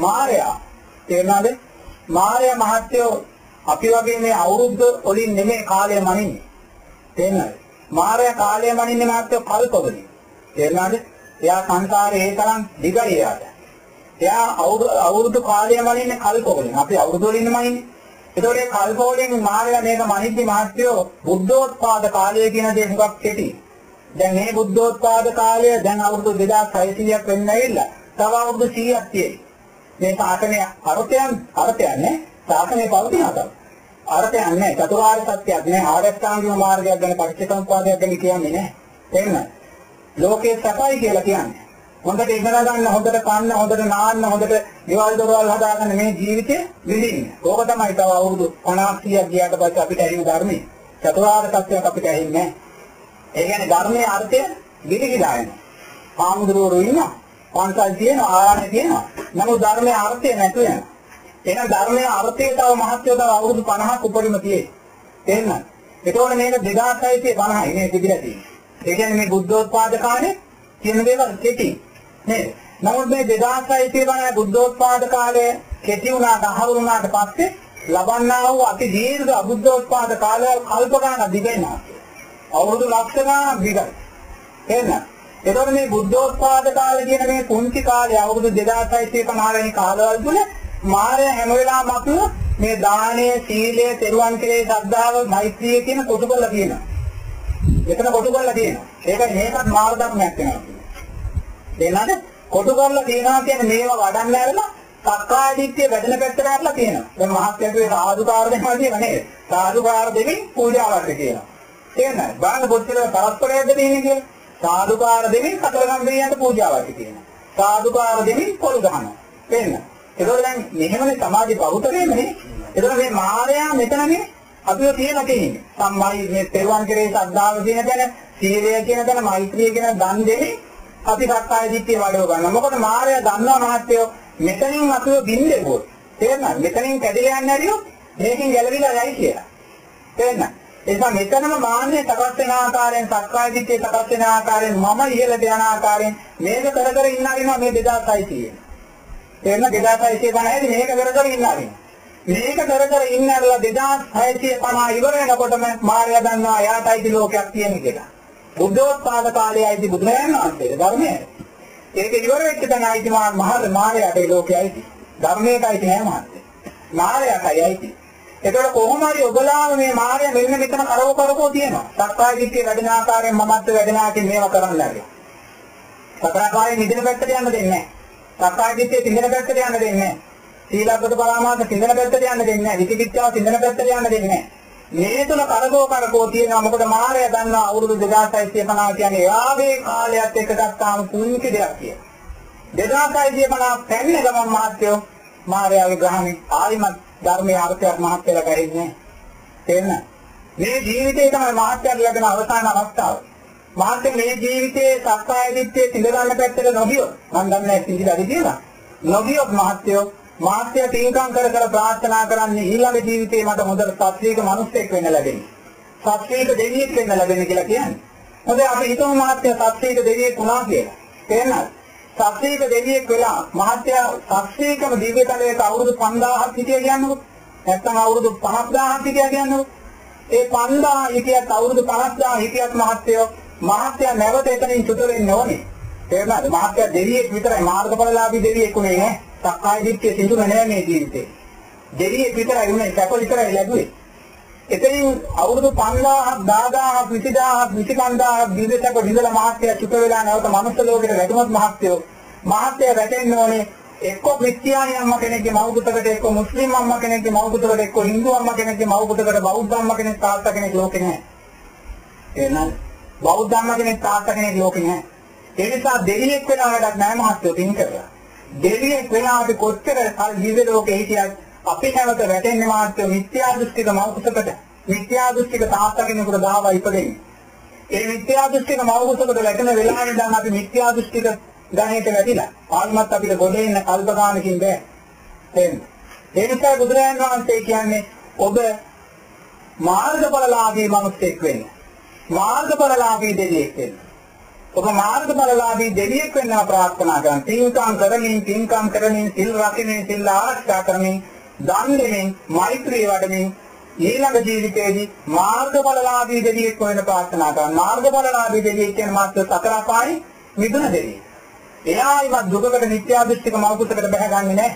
මාරයා තේරෙනවද? මාරයා මහත්යෝ අපි වගේ මේ අවුරුද්ද වලින් නෙමෙයි කාලය මනින්නේ. තේරෙනවද? මාරයා කාලය මනින්නේ මහත්යෝ කල්පවලින්. තේරෙනවද? එයා සංසාරේ ඒ තරම් දිගයි යාට. එයා අවුරුදු කාලය මනින්නේ කල්පවලින්. අපි අවුරුදු වලින් මනින්නේ. ඒතකොට මේ කල්පවලින් මාරයා මේක මනිද්දි මහත්යෝ බුද්ධෝත්පාද කාලය කියන දේ හුඟක් කෙටි. දැන් මේ බුද්ධෝත්පාද කාලය දැන් අවුරුදු 2600ක් වෙන්න ඇවිල්ලා. තව අවුරුදු 100ක් තියෙයි. මේ ශාසනයේ අර්ථයක් නෑ. ශාසනයේ පවතිනවද? අර්ථයක් නෑ. චතුරාර්ය සත්‍යයක් නෑ. ආරෂ්ඨාංගික මාර්ගයක් ගැන පටිච්චසමුප්පාදයක් ගැන කියන්නේ නෑ. තේරෙනවද? ලෝකේ සැපයි කියලා කියන්නේ. හොඳට ඉගෙන ගන්න, හොඳට කන්න, හොඳට නාන්න, හොඳට ගෙවල් දොරවල් හදාගන්න මේ ජීවිතේ විඳින්න. ඕක තමයි තව අවුරුදු 50 100ක් ගියාට පස්සේ අපිට ඇහිම ධර්මයේ. චතුරාර්ය සත්‍යයක් අපිට ඇහින්නේ නෑ. ඒ කියන්නේ ධර්මයේ අර්ථය ගිලිගිලා යනවා. ආමුදුරෝ ඉන්නවා. පන්සල් තියෙනවා, ආරණ්‍ය තියෙනවා. නමුත් ධර්මයේ අර්ථය නැතු වෙනවා. එහෙනම් ධර්මයේ අර්ථය තව මහත්යෝ තව අවුරුදු 50ක් උඩරිම තියෙයි. තේරෙනවද? ඒකෝනේ මේක 2650යි මේ තිබිලා තියෙන්නේ. ඒ කියන්නේ මේ බුද්ධෝත්පාද කාලේ කියන දේවල් කෙටි. නේද? නමුත් මේ 2650 බුද්ධෝත්පාද කාලය කෙටි වුණාට අහවුරු වුණාට පස්සේ ලබන්නා වූ අති දීර්ඝ අබුද්ධෝත්පාද කාලය කල්ප ගණන් දිගනවා. අවුරුදු ලක්ෂ ගණන් දිගයි. තේරෙනවද? එතකොට මේ බුද්ධෝත්පාද කාලය කියන මේ පුංචි කාලේ අවුරුදු 2650 වෙනි කාලවල තුල මාය හැම වෙලාවම අපිව මේ දානය, සීලය, තෙරුවන් කෙරෙහි ශ්‍රද්ධාව, මෛත්‍රිය කියන කොටුකොල්ල කියනවා. එතන කොටුකොල්ල කියනවා. ඒකයි මේකත් මාර්ග ධර්මයක් වෙනවා. තේරෙනවද? කොටුකොල්ල කියනවා කියන්නේ මේව වඩන්න ඇරලා සක්කාය දිට්ඨිය වැඩෙන පැත්තට ඇරලා කියනවා. දැන් මහත්යගේ සාදුකාර දෙනවා කියන නේද? සාදුකාර දෙමින් පූජාවක් කියනවා. තේරෙනවද? බාහිර පොත්වල පරස්පරයක්ද තියෙන්නේ කියලා. සාදුකාර දෙමින් කතරගම්බිරියන්ට පූජාවක් කියනවා. සාදුකාර දෙමින් පොල් ගහනවා. තේරෙනවද? ඒකෝ දැන් මෙහෙමනේ සමාජ බහුතරයනේ නේ. ඒතකොට මේ මායя මෙතනනේ අපිව තියලා තියෙන්නේ. සම්මයි මේ තෙරුවන් කෙරේ ශ්‍රද්ධාව කියන තැන, සීලය කියන තැන, මෛත්‍රිය කියන දන් දෙමි අපි සක්කාය දිට්ඨිය වඩව ගන්නවා. මොකද මායя දන්නවා මහත්යෝ මෙතනින් අපිව බින්දෙවොත්. තේරෙනවද? මෙතනින් කැඩලා යන්න ඇරියොත් මේකෙන් ගැලවිලා යයි කියලා. තේරෙනවද? එනිසා මෙතනම මාන්නේ සකස් වෙන ආකාරයෙන්, සක්කාය දිට්ඨිය සකස් වෙන ආකාරයෙන්, මම ඉහළට යන ආකාරයෙන් මේක කර කර ඉන්නවා මේ 2600. තේරෙනවද? 2650 මේක කර කර ඉන්නවා. මේක කර කර ඉන්නරලා 2650 ඉවර වෙනකොටම මාර්යා දන්නවා යාටයි ලෝකයක් තියෙන කියලා. බුද්ධෝත්පාද කාලයේදී බුදුරජාණන් වහන්සේ ධර්මයේ ඒක ඉවර වෙච්ච තැනයි මාර්යාටයි ලෝකයයි ධර්මයටයි නෑ මහත්තයා. මාර්යාටයි. ඒතකොට කොහොම හරි ඔබලාම මේ මාර්යා මෙන්න මෙතන කරකෝ තියෙනවා. සක්කාය දිට්ඨිය වැඩෙන ආකාරයෙන් මමත්ව වැඩෙන ආකාරයෙන් මේවා කරන්න লাগে. සතරපාරේ නිදින පැත්තට යන්න දෙන්නේ නෑ. සක්කාය දිට්ඨිය තින්දන පැත්තට යන්න දෙන්නේ නෑ. සීලබ්බත පරාමාස තින්දන පැත්තට යන්න දෙන්නේ නෑ. විචිකිච්ඡාව තින්දන පැත්තට යන්න දෙන්නේ නෑ. මේ තුන කරකෝ තියෙනවා. මොකද මාර්යා දන්නවා අවුරුදු 2650 කියන්නේ එයාගේ කාලයත් එක්ක ගත්තාම පුංචි දෙයක් කියලා. 2650 පැන්නේ ගමන් මහත්යෝ මාර්යාගේ ග්‍රහණේ ආයිමත් ධර්මයේ අර්ථයක් මහත්යලා කැරෙන්නේ තේරෙනවද? මේ ජීවිතේ තමයි මහත්යලා ලැබෙන අවසාන අවස්ථාව. මහත්ය මේ ජීවිතේ සක්කාය දිට්ඨිය තිඳ ගන්න පැත්තට නොගියොත් මම දන්නේ තිඳිලාද කියලා. නොගියොත් මහත්ය තීන්කම් කර කර ප්‍රාර්ථනා කරන්නේ ඊළඟ ජීවිතේ මට හොඳට සත්‍වික මිනිසෙක් වෙන්න ලැබෙන්නේ. සත්‍වික දෙවියෙක් වෙන්න ලැබෙන්නේ කියලා කියන්නේ. මොකද අපි හිතමු මහත්ය සත්‍වික දෙවියෙක් වුණා කියලා. තේරෙනවද? සත්‍වික දෙවියෙක් වෙලා මහත්ය සත්‍විකම දිව්‍ය තලයක අවුරුදු 5000ක් හිටියා කියන්නකො. නැත්නම් අවුරුදු 5000ක් හිටියා කියන්නකො. ඒ 5000 හිටියත් අවුරුදු 50000 හිටියත් මහත්ය නැවත එතනින් චුත වෙන්න ඕනේ. තේරුණාද? මහත්ය දෙවියෙක් විතරයි මාර්ගඵලලාභී දෙවියෙක් උනේ නෑ. සක්කාය දිට්ඨිය සිඳුන නෑ මේ ජීවිතේ. දෙවියෙක් විතරයි උනේ, සැප විතරයි ලැබුවේ. එතනින් අවුරුදු 5000ක් 10000ක් 20000ක් 25000ක් දිවිසක විඳලා මහත්ය චුත වෙලා නැවත මනුස්ස ලෝකෙට වැටුනොත් මහත්ය වැටෙන්න ඕනේ එක්ක ක්‍රිස්තියානි අම්මා කෙනෙක්ගේ මව් පුතකට, එක්ක මුස්ලිම් අම්මා කෙනෙක්ගේ මව් පුතකට, එක්ක හින්දු අම්මා කෙනෙක්ගේ මව් පුතකට, බෞද්ධ අම්මා කෙනෙක් තාත්තා කෙනෙක් ලෝකේ නැහැ. එහෙනම් බෞද්ධ අම්මා කෙනෙක් තාත්තා කෙනෙක් ලෝකේ නැහැ. ඒ නිසා දෙවියෙක් වෙනා වැඩක් නැහැ මහත්යෝ තින් කරලා. දෙවියෙක් වෙනා අපි කොච්චර කල් ජීවිත ලෝකේ හිටියත් අපි නැවත වැටෙන්නේ මහත්යෝ මිත්‍යා දෘෂ්ටික මව් පුතකට, මිත්‍යා දෘෂ්ටික තාත්තා කෙනෙකුට දාවා ඉපදෙන්නේ. ඒ මිත්‍යා දෘෂ්ටික මව් පුතකට වැටෙන වෙලාවෙ ඉඳන් අපි මිත්‍යා දෘෂ්ටික ගණයට වැටිලා ආත්මත් අපිට ගොඩ එන්න කල්පගානකින් බෑ. තේරෙනවද? ඒ නිසා බුදුරජාණන් වහන්සේ කියන්නේ ඔබ මාර්ගඵලලාභී මිනිසෙක් වෙන්න. මාර්ගඵලලාභී දෙවියෙක් වෙන්න. ඔබ මාර්ගඵලලාභී දෙවියෙක් වෙන්න ප්‍රාර්ථනා කරන. පින්කම් කරමින් සිල් රකිමින් සිල් ආරක්ෂා කරමින් දන් දෙමින් මෛත්‍රී වඩමින් ඊළඟ ජීවිතයේදී මාර්ගඵලලාභී දෙවියෙක් වෙන්න ප්‍රාර්ථනා කරන. මාර්ගඵලලාභී දෙවියෙක් කියන මාත්‍ර සතර අපායි මිදුන දෙවියෙක්. එයායිවත් දුකකට මිත්‍යා දෘෂ්ටික මෞකුසකට බැහැගන්නේ නැහැ.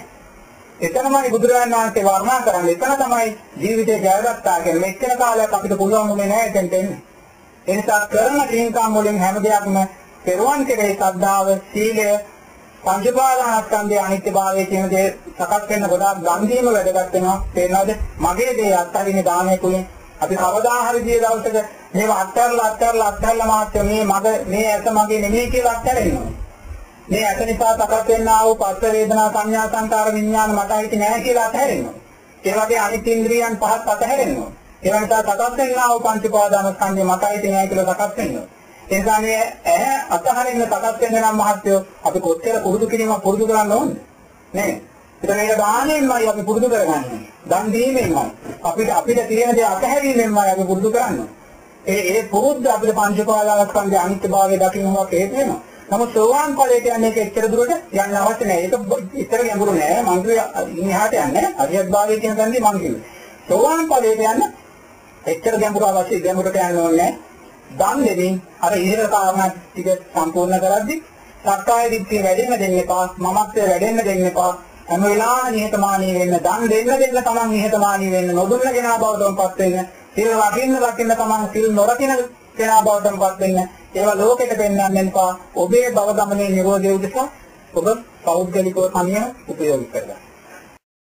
එතනමයි බුදුරජාණන් වහන්සේ වර්ණනා කරන්නේ. එතන තමයි ජීවිතේ ජයගත්තා කියන්නේ. මෙච්චර කාලයක් අපිට පුළුවන් වුණේ නැහැ එතෙන්ට එන්න. ඒ නිසා කරන පින්කම් වලින් හැම දෙයක්ම පෙරවන් කෙරෙහි ශ්‍රද්ධාව, සීලය, පංචපාදානස්කන්ධයේ අනිත්‍යභාවය කියන දේ සකස් වෙන්න ගොඩාක් ගන් දීම වැදගත් වෙනවා. තේරෙනවද? මගේ දේ අත්හරින්නේ දානය කුලින්. අපි කවදා හරි ගිය දවසක මේව අත්හැරලා මාත්‍ය මේ ඇස මගේ නෙමෙයි කියලා අත්හැරෙනවා. මේ ඇස නිසා සකස් වෙනා වූ පස්ස වේදනා සංඥා සංකාර විඥාන මට අයිති නැහැ කියලා අත්හැරෙනවා. ඒ වගේ අනිත් ඉන්ද්‍රියන් පහත් අත්හැරෙනවා. ඒ නිසා සකස් වෙනා වූ පංච උපාදානස්කන්ධය මට අයිති නැහැ කියලා සකස් වෙනවා. ඒ නිසා මේ ඇහැ අත්හරින්න සකස් වෙන නම් මහත්යෝ අපි කොච්චර පුරුදු කරන්න ඕනද? නේ? ඒක මේක දානෙන්මයි අපි පුරුදු කරගන්නේ. දන් දීමෙන්මයි. අපිට තියෙන දේ අත්හැරීමෙන්මයි අපි පුරුදු කරන්නේ. ඒ පුරුද්ද අපිට පංච උපාදානස්කන්ධයේ අනිත්‍යභාවය දකින්නවා හේතු වෙනවා. නමුත් සෝවාන් ඵලයට යන්නේ එච්චර දුරට යන්න අවශ්‍ය නැහැ. ඒක ඉතර ගැඹුරු නෑ. මං ඉහාට යන්නේ අරියත් භාවය කියන තැනදී මං කිව්වේ. සෝවාන් ඵලයට යන්න එච්චර ගැඹුරට යන්න ඕනේ. දන් දෙමින් අර ඉහළ කාරණා ටික සම්පූර්ණ කරද්දී සක්කාය දිට්ඨිය වැඩෙන්න දෙන්න එපා. මමත්වය වැඩෙන්න දෙන්න එපා. හැම වෙලාවෙම නිහතමානී වෙන්න. දන් දෙන්න තමන් නිහතමානී වෙන්න. නොදුන්න කෙනා බවටපත් වෙන්න. සිල් රකින්න තමන් සිල් නොරකින්න කෙනා බවටපත් වෙන්න. ඒවා ලෝකෙට පෙන්වන්න එපා. ඔබේ භව ගමනේ නිරෝධය උදෙසා ඔබ පෞද්ගලිකව සමිය උපයෝගී කරගන්න.